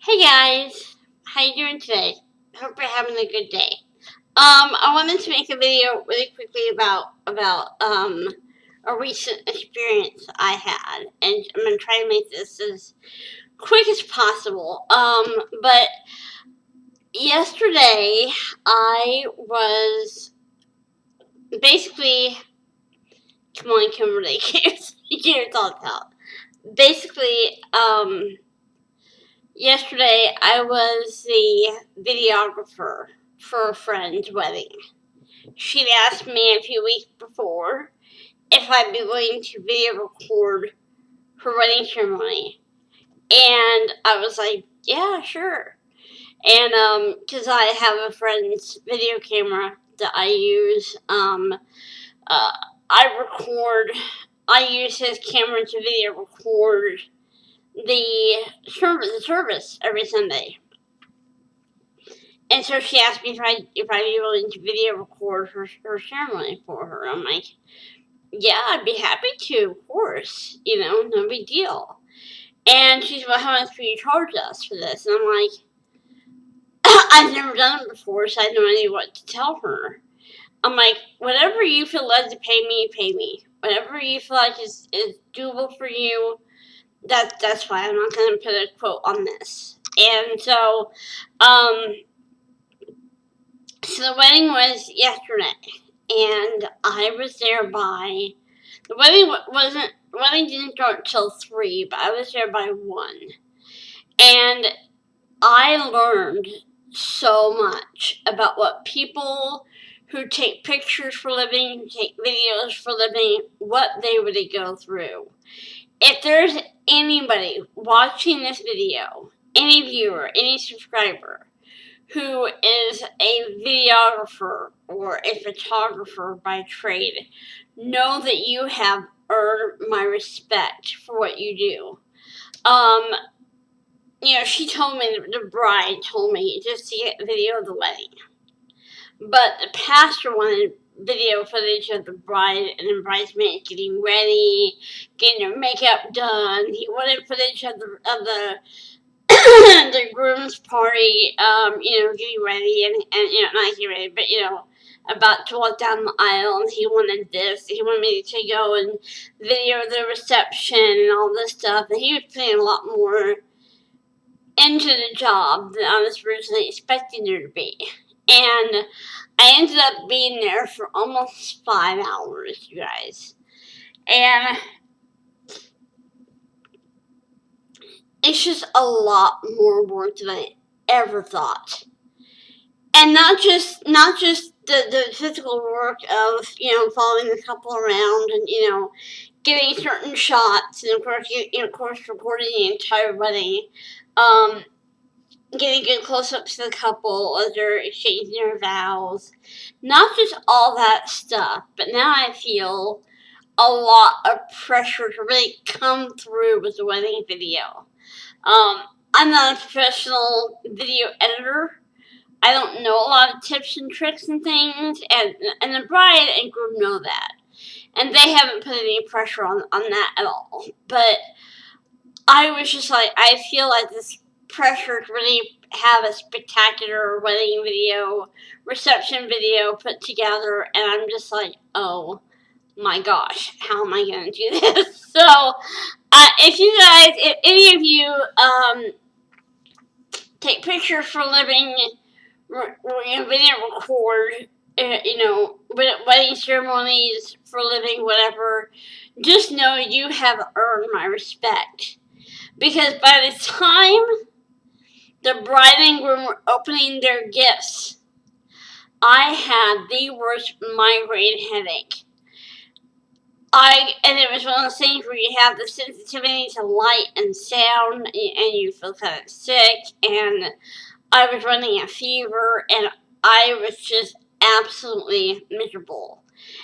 Hey guys, how you doing today? Hope you're having a good day. I wanted to make a video really quickly about a recent experience I had, and I'm gonna try to make this as quick as possible. But yesterday I was basically, come on, Kimberly, get your thoughts out. Basically, yesterday I was the videographer for a friend's wedding. She'd asked me a few weeks before if I'd be willing to video record her wedding ceremony. And I was like, yeah, sure. And because I have a friend's video camera that I use, uh, I use his camera to video record the service every Sunday. And so she asked me if I'd be willing to video record her ceremony for her. I'm like, yeah, I'd be happy to, of course. No big deal. And she's like, how much will you charge us for this? And I'm like, I've never done it before, so I had no idea what to tell her. I'm like, whatever you feel led to pay me, pay me. Whatever you feel like is doable for you, that's fine. I'm not going to put a quote on this. And so the wedding was yesterday, and I was there by. The wedding didn't start till 3, but I was there by 1, and I learned so much about what people who take pictures for a living, who take videos for a living, what they really go through. If there's anybody watching this video, any viewer, any subscriber, who is a videographer or a photographer by trade, know that you have earned my respect for what you do. She told me, the bride told me just to get video of the wedding. But the pastor wanted video footage of the bride and the bridesmaids getting ready, getting their makeup done. He wanted footage of the the groom's party, getting ready and not getting ready, but about to walk down the aisle, and he wanted this. He wanted me to go and video the reception and all this stuff, and he was putting a lot more into the job than I was originally expecting there to be. And I ended up being there for almost 5 hours, you guys. And it's just a lot more work than I ever thought. And not just the physical work of, following the couple around and, getting certain shots, and of course recording the entire wedding, getting good close-ups of the couple as they're exchanging their vows. Not just all that stuff, but now I feel a lot of pressure to really come through with the wedding video. I'm not a professional video editor. I don't know a lot of tips and tricks and things, and the bride and groom know that. And they haven't put any pressure on that at all. But I was just like, I feel like this pressure to really have a spectacular wedding video, reception video put together, and I'm just like, oh my gosh, how am I going to do this? So, if any of you take pictures for a living, video record, wedding ceremonies for a living, whatever, just know you have earned my respect. Because by the time the bride and groom were opening their gifts, I had the worst migraine headache. And it was one of those things where you have the sensitivity to light and sound, and you feel kind of sick, and I was running a fever, and I was just absolutely miserable.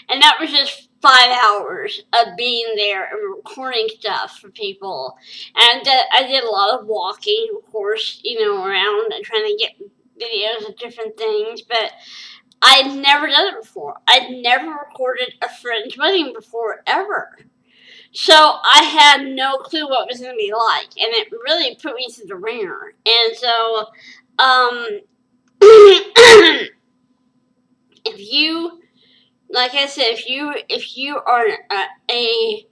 And that was just 5 hours of being there and recording stuff for people. And I did a lot of walking, of course, around and trying to get videos of different things, but I'd never done it before. I'd never recorded a friend's wedding before, ever. So I had no clue what it was going to be like, and it really put me through the ringer. And so, if you, like I said, if you are a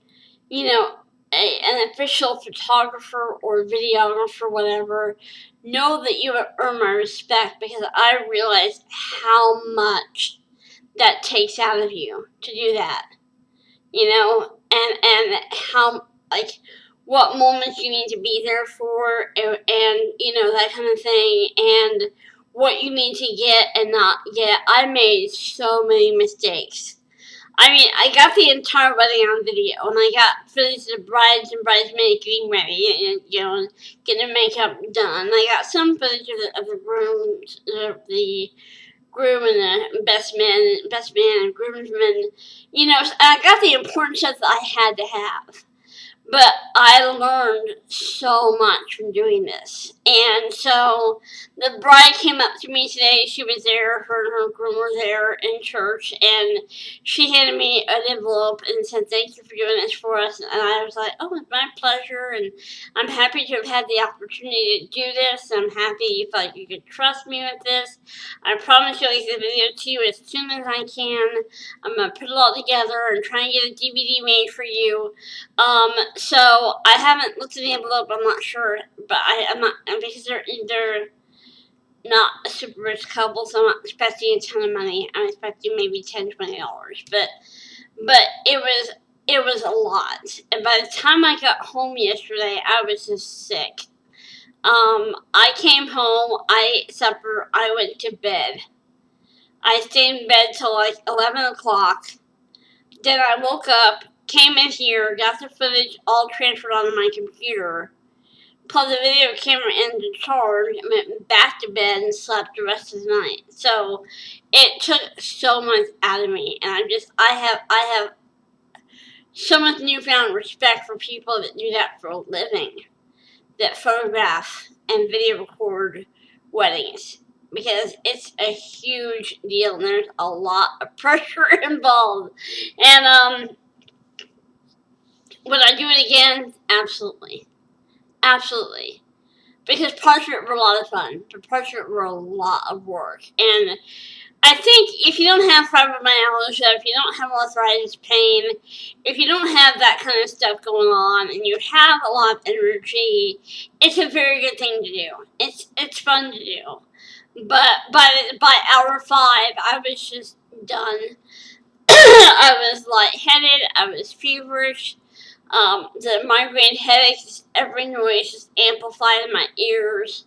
you know, an official photographer or videographer, whatever, know that you have earned my respect, because I realize how much that takes out of you to do that. And how, like, what moments you need to be there for, and that kind of thing, and what you need to get and not get. I made so many mistakes. I mean, I got the entire wedding on video, and I got footage of the brides and bridesmaids getting ready, and getting makeup done. I got some footage of the grooms, the groom and the best man and groomsmen. I got the important stuff that I had to have. But I learned so much from doing this. And so the bride came up to me today. She was there, her and her groom were there in church, and she handed me an envelope and said, "Thank you for doing this for us." And I was like, "Oh, it's my pleasure, and I'm happy to have had the opportunity to do this. I'm happy you felt you could trust me with this. I promise you'll get the video to you as soon as I can. I'm going to put it all together and try and get a DVD made for you." So I haven't looked at the envelope. I'm not sure, but I'm not, because they're not a super rich couple, so I'm not expecting a ton of money. I'm expecting maybe $10-$20, but it was a lot. And by the time I got home yesterday, I was just sick. I came home, I ate supper, I went to bed. I stayed in bed till like 11 o'clock. Then I woke up, came in here, got the footage all transferred onto my computer, plugged the video camera into charge, and went back to bed and slept the rest of the night. So it took so much out of me, and I have so much newfound respect for people that do that for a living, that photograph and video record weddings, because it's a huge deal and there's a lot of pressure involved. And would I do it again? Absolutely. Absolutely. Because parts of it were a lot of fun, but parts of it were a lot of work. And I think if you don't have fibromyalgia, if you don't have arthritis pain, if you don't have that kind of stuff going on, and you have a lot of energy, it's a very good thing to do. It's fun to do. But by hour 5, I was just done. I was lightheaded. I was feverish. The migraine headaches, every noise just amplified in my ears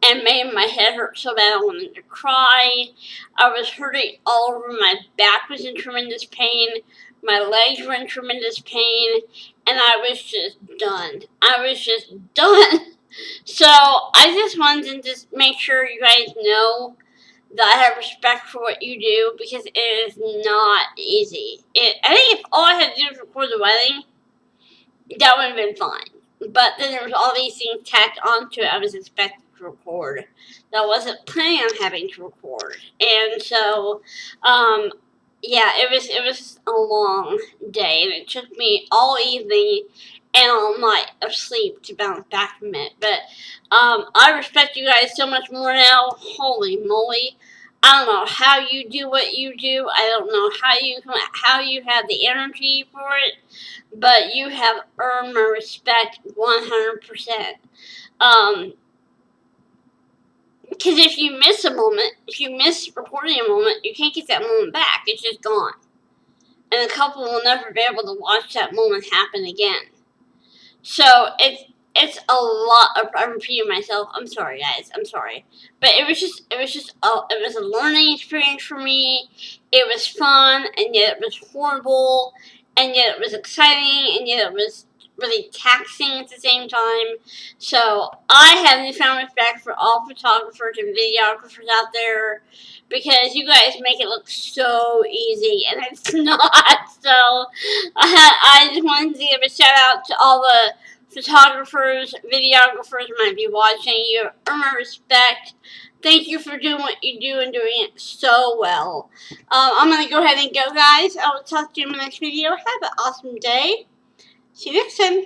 and made my head hurt so bad I wanted to cry. I was hurting all over. My back was in tremendous pain. My legs were in tremendous pain. And I was just done. I was just done. So I just wanted to just make sure you guys know that I have respect for what you do, because it is not easy. I think if all I had to do was record the wedding, that would have been fine. But then there was all these things tacked onto it I was expected to record that I wasn't planning on having to record. And so, yeah, it was a long day, and it took me all evening and all night of sleep to bounce back from it. But I respect you guys so much more now. Holy moly. I don't know how you do what you do. I don't know how you have the energy for it, but you have earned my respect 100%. Because if you miss a moment, if you miss recording a moment, you can't get that moment back. It's just gone. And the couple will never be able to watch that moment happen again. So it's a lot of, I'm repeating myself. I'm sorry, guys. I'm sorry, but it was a learning experience for me. It was fun, and yet it was horrible, and yet it was exciting, and yet it was really taxing at the same time. So I have newfound respect for all photographers and videographers out there, because you guys make it look so easy, and it's not. So I just wanted to give a shout out to all the photographers, videographers might be watching. You earn my respect. Thank you for doing what you do and doing it so well. I'm going to go ahead and go, guys. I will talk to you in my next video. Have an awesome day. See you next time.